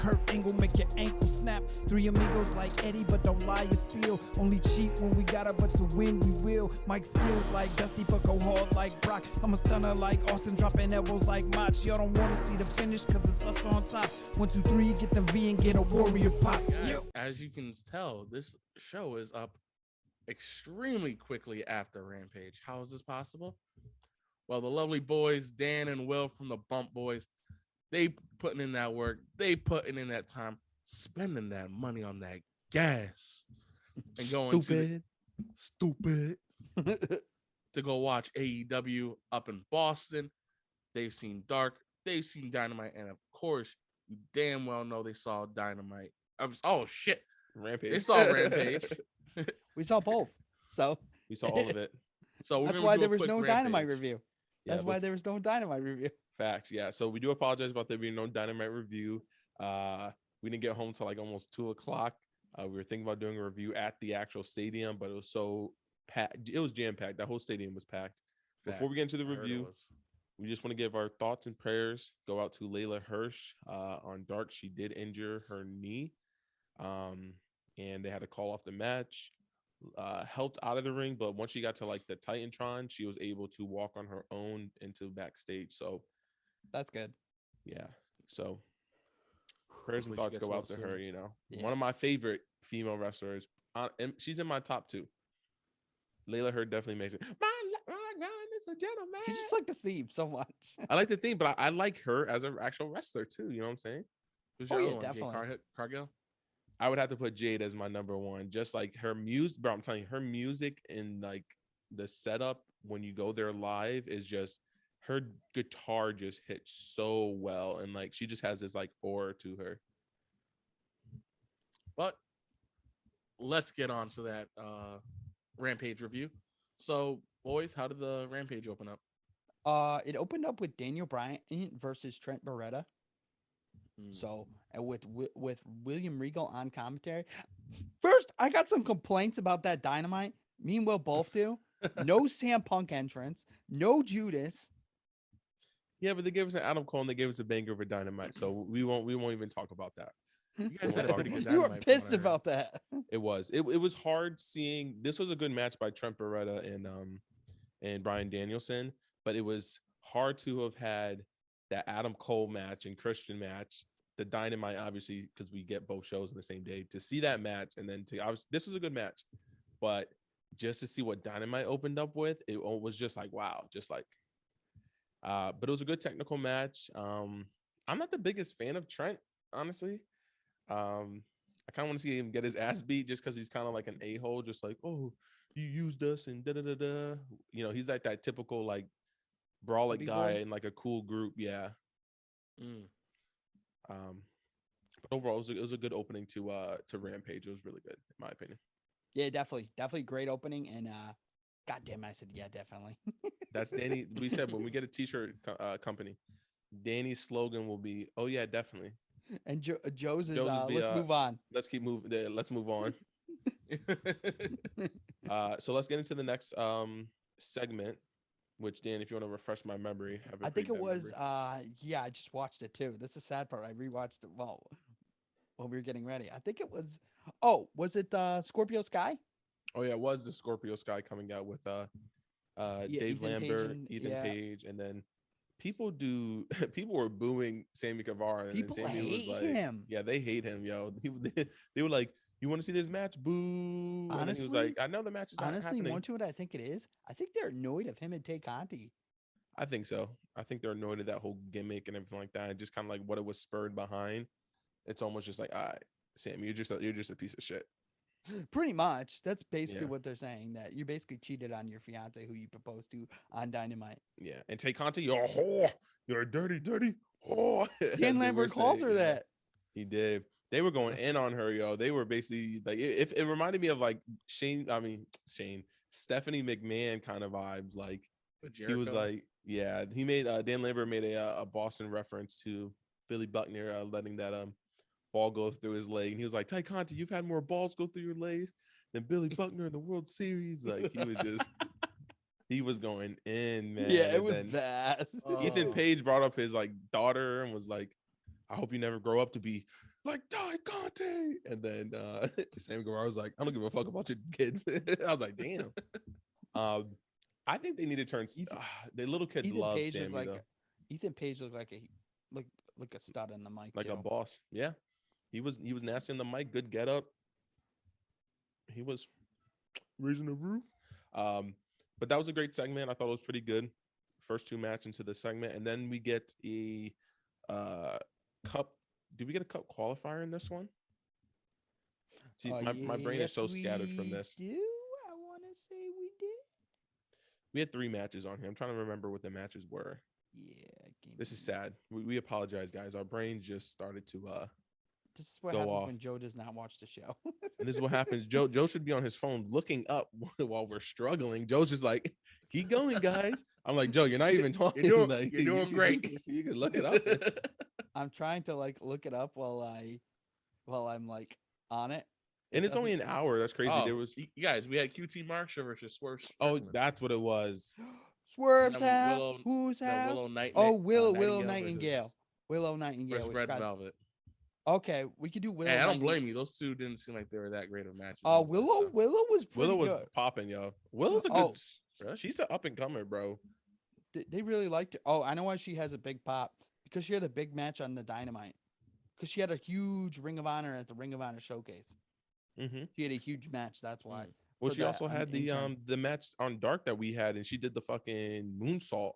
Kurt Angle, make your ankle snap. 3 amigos like Eddie, but don't lie, you steal. Only cheat when we gotta, but to win we will. Mike skills like Dusty, but go hard like Brock. I'm a stunner like Austin, dropping elbows like Mach. Y'all don't wanna see the finish, cause it's us on top. 1, 2, 3, get the V and get a warrior pop. Guys, as you can tell, this show is up extremely quickly after Rampage. How is this possible? Well, the lovely boys, Dan and Will from the Bump Boys, they putting in that work. They putting in that time, spending that money on that gas and going stupid to go watch AEW up in Boston. They've seen Dark. They've seen Dynamite. And, of course, you damn well know they saw Dynamite. Rampage. They saw Rampage. We saw both. So we saw all of it. So that's why there was no Dynamite review. That's why there was no Dynamite review. Facts, yeah. So we do apologize about there being no Dynamite review. We didn't get home till like almost 2:00. We were thinking about doing a review at the actual stadium, but it was so packed. It was jam-packed. That whole stadium was packed. Facts. Before we get into the review, we just want to give our thoughts and prayers go out to Layla Hirsch on Dark. She did injure her knee, and they had to call off the match. Helped out of the ring, but once she got to like the Titantron, she was able to walk on her own into backstage. So that's good. Yeah. So prayers and thoughts go out to her. You know, Yeah. One of my favorite female wrestlers. And she's in my top 2. Layla Hirsch definitely makes it. My God, it's a gentleman. She just like the theme so much. I like the theme, but I like her as an actual wrestler too. You know what I'm saying? Who's your Oh, other yeah, one? definitely. Jade Cargill? I would have to put Jade as my number 1. Just like her music, bro. I'm telling you, her music and like the setup when you go there live is just, her guitar just hits so well, and like she just has this like aura to her. But let's get on to that Rampage review. So, boys, how did the Rampage open up? It opened up with Daniel Bryan versus Trent Beretta. So, and with William Regal on commentary. First, I got some complaints about that Dynamite. Me and Will both do. No CM Punk entrance. No Judas. Yeah, but they gave us an Adam Cole and they gave us a banger for Dynamite, so we won't even talk about that. You guys had a pretty good You were Dynamite. pissed about that. It was hard seeing. This was a good match by Trent Beretta and Bryan Danielson, but it was hard to have had that Adam Cole match and Christian match, the Dynamite, obviously, because we get both shows in the same day, to see that match. And then this was a good match, but just to see what Dynamite opened up with, it was just like, wow, just like, but it was a good technical match. I'm not the biggest fan of Trent, honestly. I kind of want to see him get his ass beat just because he's kind of like an a-hole, just like, oh, you used us and da-da-da-da. You know, he's like that typical like brawling guy in like a cool group. Yeah. But overall, it was a good opening to Rampage. It was really good, in my opinion. Yeah, definitely great opening. And God damn it, I said yeah, definitely. That's Danny. We said when we get a t-shirt company, Danny's slogan will be, "Oh yeah, definitely." And Joe's is Joe's let's move on. Let's keep moving. Let's move on. So let's get into the next segment. Which, Dan, if you want to refresh my memory, I think it was yeah, I just watched it too. This is the sad part. I rewatched it while we were getting ready. I think it was was it Scorpio Sky? Oh yeah, it was the Scorpio Sky coming out with Dave Ethan Lambert, Page Ethan Page, and then people were booing Sammy Guevara, and People then Sammy was hate like, him. yeah, they hate him, yo. They were like, you want to see this match? Boo. Honestly, and then he was like, I know the match is not happening. Honestly, what I think it is? I think they're annoyed of him and Tay Conti. I think so. I think they're annoyed at that whole gimmick and everything like that. And just kind of like what it was spurred behind. It's almost just like, all right, Sam, you're just a piece of shit. Pretty much. That's basically what they're saying, that you basically cheated on your fiance who you proposed to on Dynamite. Yeah. And Tay Conti, you're a whore. You're a dirty whore. Dan Lambert calls her that. He did. They were going in on her, yo. They were basically like, it reminded me of like Stephanie McMahon kind of vibes. Like he was like, yeah, he made Dan Lambert made a Boston reference to Billy Buckner letting that ball go through his leg, and he was like, Ty Conti, you've had more balls go through your legs than Billy Buckner in the World Series. Like he was just he was going in, man. Yeah, it was bad. Ethan Page brought up his like daughter and was like, I hope you never grow up to be like Ty Conte. And then Sammy Guevara was like, I don't give a fuck about your kids. I was like, damn. I think they need to turn. The little kids Ethan love Page Sammy looked like though, Ethan Page looked like a stud on the mic, like a too. boss. Yeah, he was nasty on the mic. Good get up. He was raising the roof. But that was a great segment. I thought it was pretty good. First two match into the segment, and then we get a cup. Did we get a cup qualifier in this one? See, my brain is so scattered from this. Do I want to say we did? We had 3 matches on here. I'm trying to remember what the matches were. Yeah. This is sad. We apologize, guys. Our brain just started to This is what go happens off. when Joe does not watch the show. And this is what happens. Joe should be on his phone looking up while we're struggling. Joe's just like, keep going, guys. I'm like, Joe, you're not even talking. You're You're doing great. You can look it up. I'm trying to like look it up while I'm like on it. And it's only an hour. That's crazy. There was you guys, we had QT Marshall versus Swerve. Oh, that's what it was. Swerve's And then house. Whose house? Willow Nightingale. Oh, Willow Nightingale. Willow Nightingale. Versus we Red forgot. Velvet. Okay, we could do Willow. Hey, I don't Nightingale. blame you. Those two didn't seem like they were that great of matches. Oh, on the first show. Willow was pretty Willow was good. popping, yo. Willow's a good. She's an up and comer, bro. They really liked it. Oh, I know why she has a big pop, because she had a big match on the Dynamite. Because she had a huge Ring of Honor at the Ring of Honor showcase. Mm-hmm. She had a huge match. That's why. Well, For she the, also had the match on Dark that we had, and she did the fucking moonsault.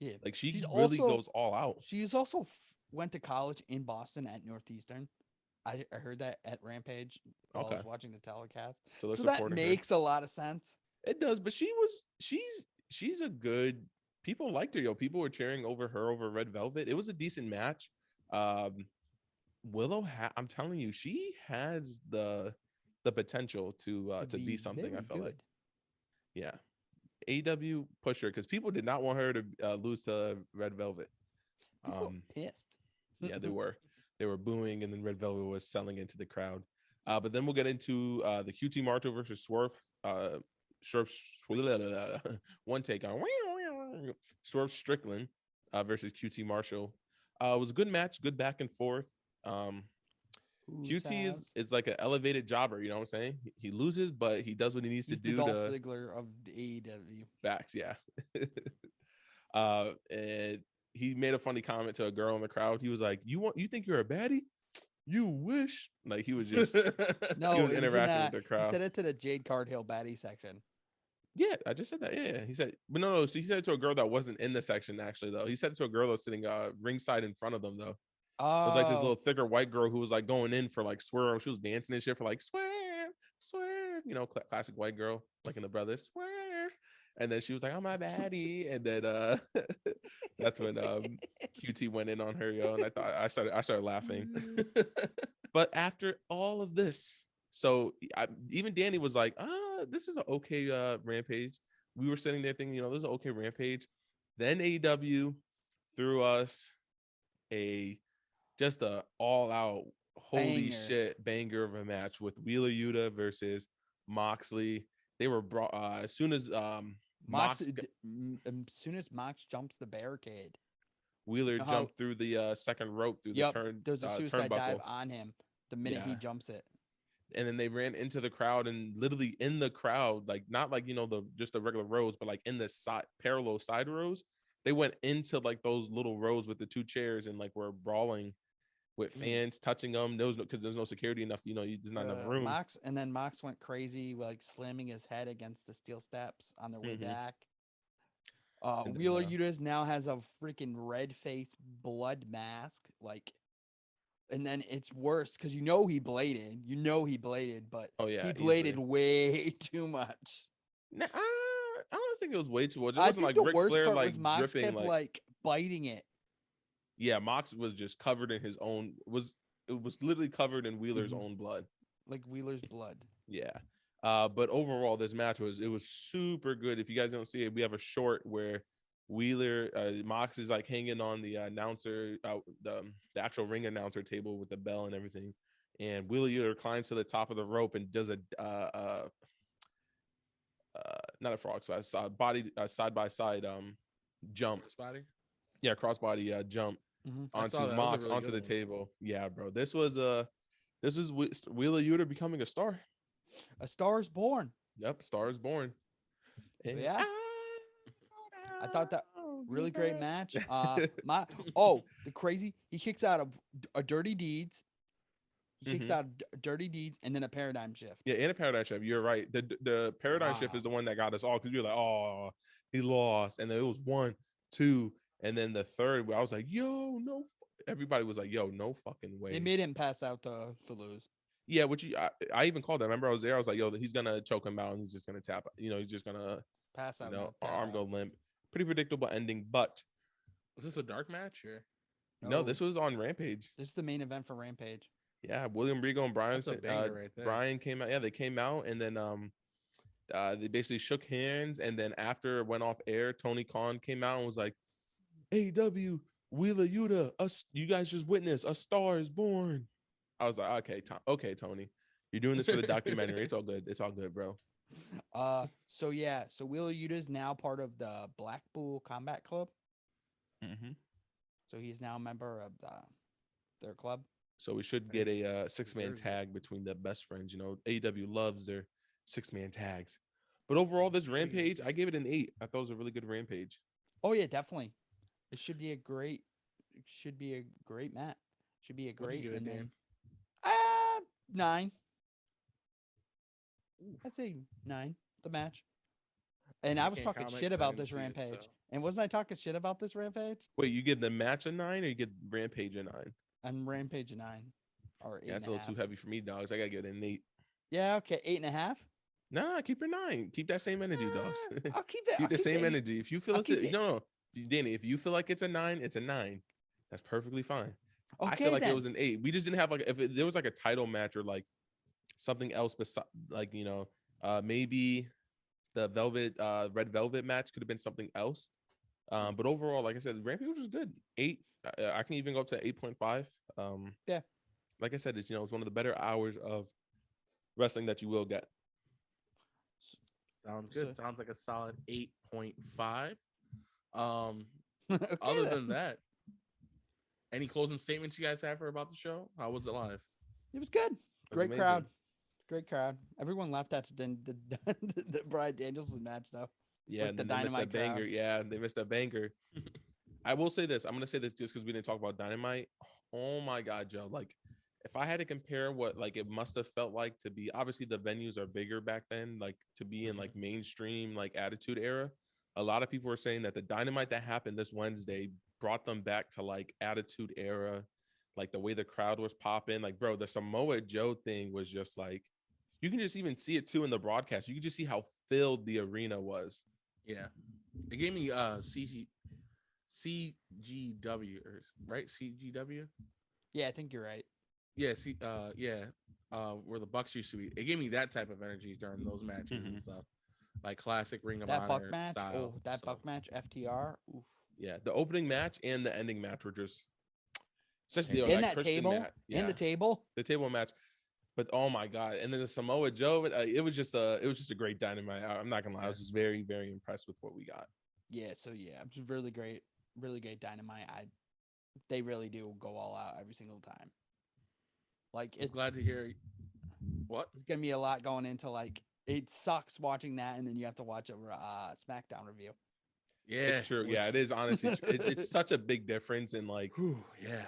Yeah, Like she's really also- goes all out. She's also went to college in Boston at Northeastern. I heard that at Rampage while I Okay. was watching the telecast. So let's So that support her. makes a lot of sense. It does, but she's a good. People liked her, yo. People were cheering over her over Red Velvet. It was a decent match. Willow, I'm telling you, she has the potential to be something. I very felt like, good. yeah. AEW push her because people did not want her to lose to Red Velvet. People were pissed. Yeah, they were. They were booing, and then Red Velvet was selling into the crowd. But then we'll get into the QT Marshall versus Swerve. One take on Swerve Strickland versus QT Marshall. It was a good match, good back and forth. QT is like an elevated jobber, you know what I'm saying? He loses, but he does what he needs He's to do. the Dolph Ziggler of the AEW. Facts, yeah. And he made a funny comment to a girl in the crowd. He was like, "You think you're a baddie? You wish." Like he was just No, he was it in interacting with the crowd. He said it to the Jade Cardhill baddie section. Yeah, I just said that. Yeah. He said, but no. So he said it to a girl that wasn't in the section actually, though. He said it to a girl that was sitting ringside in front of them, though. Oh, It was like this little thicker white girl who was like going in for like Swerve. She was dancing and shit for like Swerve, you know, classic white girl, like in the Brothers, Swerve. And then she was like, "Oh, my baddie," and then that's when QT went in on her, yo. And I started laughing. But after all of this, so even Danny was like, this is an okay Rampage. We were sitting there thinking, this is an okay Rampage. Then AEW threw us just a all out holy shit banger of a match with Wheeler Yuta versus Moxley. They were brought as soon as Mox jumps the barricade. Wheeler jumped through the second rope through the turn. There's a suicide turnbuckle. dive on him the minute he jumps it. And then they ran into the crowd, and literally in the crowd, like not like just the regular rows, but like in the parallel side rows, they went into like those little rows with the 2 chairs and like were brawling with fans touching them. Because there's no security enough, there's not enough room. Mox went crazy, like slamming his head against the steel steps on their way back. Wheeler Yuta now has a freaking red face blood mask, like. And then it's worse because he bladed, but he bladed way too much. Nah, I don't think it was way too much. It I wasn't think like the Ric worst Flair part like was Mox dripping kept like biting it. Yeah, Mox was just covered in his own. It was literally covered in Wheeler's own blood, like Wheeler's blood. Yeah. But overall, this match was super good. If you guys don't see it, we have a short where Wheeler Mox is like hanging on the announcer the actual ring announcer table with the bell and everything, and Wheeler Yuta climbs to the top of the rope and does a not a frog splash, body side by side jump. Crossbody? Yeah, crossbody jump. I saw onto that. That was a Mox, really onto the good one. table. Yeah, bro. This was Wheeler Yuta becoming a star. A Star is Born. Yep, star is born. So And yeah, I thought that really great match. Mhm. The crazy, he kicks out a Dirty Deeds. He kicks out Dirty Deeds and then a Paradigm Shift. Yeah, in a paradigm shift, you're right. The paradigm shift Wow. is the one that got us all because you're like, oh, he lost, and then it was 1, 2, and then the third where I was like, yo, no. Everybody was like, yo, no fucking way. They made him pass out to lose. Yeah, which I even called that. Remember, I was there. I was like, yo, he's gonna choke him out, and he's just gonna tap. He's just gonna Pass out. arm go limp. Pretty predictable ending, but Was this a dark match or? no, this was on Rampage. This is the main event for Rampage. Yeah, William Regal and Brian. That's a banger right there. Brian came out. Yeah, they came out, and then they basically shook hands, and then after it went off air, Tony Khan came out and was like, AEW, Wheeler Yuta, you guys just witnessed a star is born. I was like, okay, Tony, you're doing this for the documentary. It's all good. It's all good, bro. So Wheeler Yuta is now part of the Blackpool Combat Club. Mm-hmm. So he's now a member of their club. So we should get a 6-man Deserves it. tag between the best friends. AEW loves their 6-man tags. But overall, this Rampage, I gave it an 8. I thought it was a really good Rampage. Oh yeah, definitely. It should be a great match. Should be a What'd great. you give it, And Dan? then, 9. I'd say 9. The match. And I was can't talking comment shit 'cause I about didn't this see it, Rampage. so. And wasn't I talking shit about this Rampage? Wait, you give the match a 9 or you give Rampage a 9? And Rampage a 9 or 8. Yeah, that's a little too heavy for me, dogs. I gotta give it an 8. Yeah, okay, 8.5. Nah, keep your 9. Keep that same energy, dogs. I'll keep it. Keep the same 8. energy. If you feel I'll it's a, keep it. no, Danny, if you feel like it's a 9, it's a 9. That's perfectly fine. Okay, I feel like then. it was an 8. We just didn't have there was like a title match or like something else besides maybe the red velvet match could have been something else. But overall, like I said, Rampage was good. 8. I can even go up to 8.5. Yeah. Like I said, it's one of the better hours of wrestling that you will get. Sounds good. So- Sounds like a solid 8.5. Okay, Other then. than that, any closing statements you guys have for about the show? How was it live? It was good. was Great amazing. crowd. Great crowd. Everyone left after the Bryan Danielson match, though. Yeah, With and the then they missed a Dynamite crowd. banger. Yeah, they missed a banger. I will say this. I'm gonna say this just because we didn't talk about Dynamite. Oh my God, Joe! Like, if I had to compare what it must have felt like to be, obviously the venues are bigger back then, like to be in like mainstream Attitude Era. A lot of people were saying that the Dynamite that happened this Wednesday brought them back to like Attitude Era, like the way the crowd was popping. Like, bro, the Samoa Joe thing was just like, you can just even see it too in the broadcast. You can just see how filled the arena was. Yeah. It gave me CGW, right? CGW? Yeah, I think you're right. Yeah, where the Bucks used to be. It gave me that type of energy during those matches and stuff. Like classic Ring of That Honor Buck match. style. Buck match. FTR. Oof. Yeah, the opening match and the ending match were just, especially In like that Christian table. match. In Yeah, the table. the table match. But oh my God! And then the Samoa Joe, it was just a great Dynamite. I'm not gonna lie, I was just very, very impressed with what we got. Yeah. So yeah, it was really great Dynamite. They really do go all out every single time. Like, It's glad to hear. What? It's gonna be a lot going into it sucks watching that, and then you have to watch a SmackDown review. Yeah, It's true. Yeah, it is honestly. It's such a big difference in Yeah.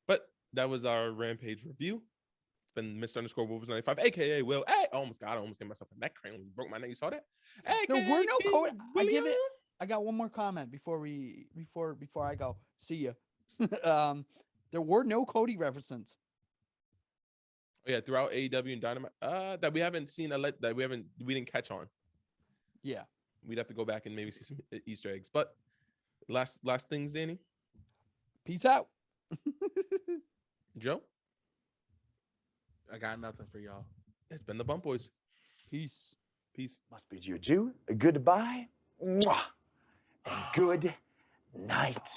But that was our Rampage review. It's been Mr. Wolves 95, aka Will. Hey, I almost gave myself a neck crank. Almost broke my neck. You saw that? Hey, There were no Cody. I give it. William. I got one more comment before I go. See ya. There were no Cody references. Oh, yeah, throughout AEW and Dynamite, that we haven't seen we didn't catch on. Yeah. We'd have to go back and maybe see some Easter eggs. But last things, Danny, Peace out. Joe. I got nothing for y'all. It's been the Bump Boys. Peace. Peace. Must bid you adieu, goodbye, mwah, and good night.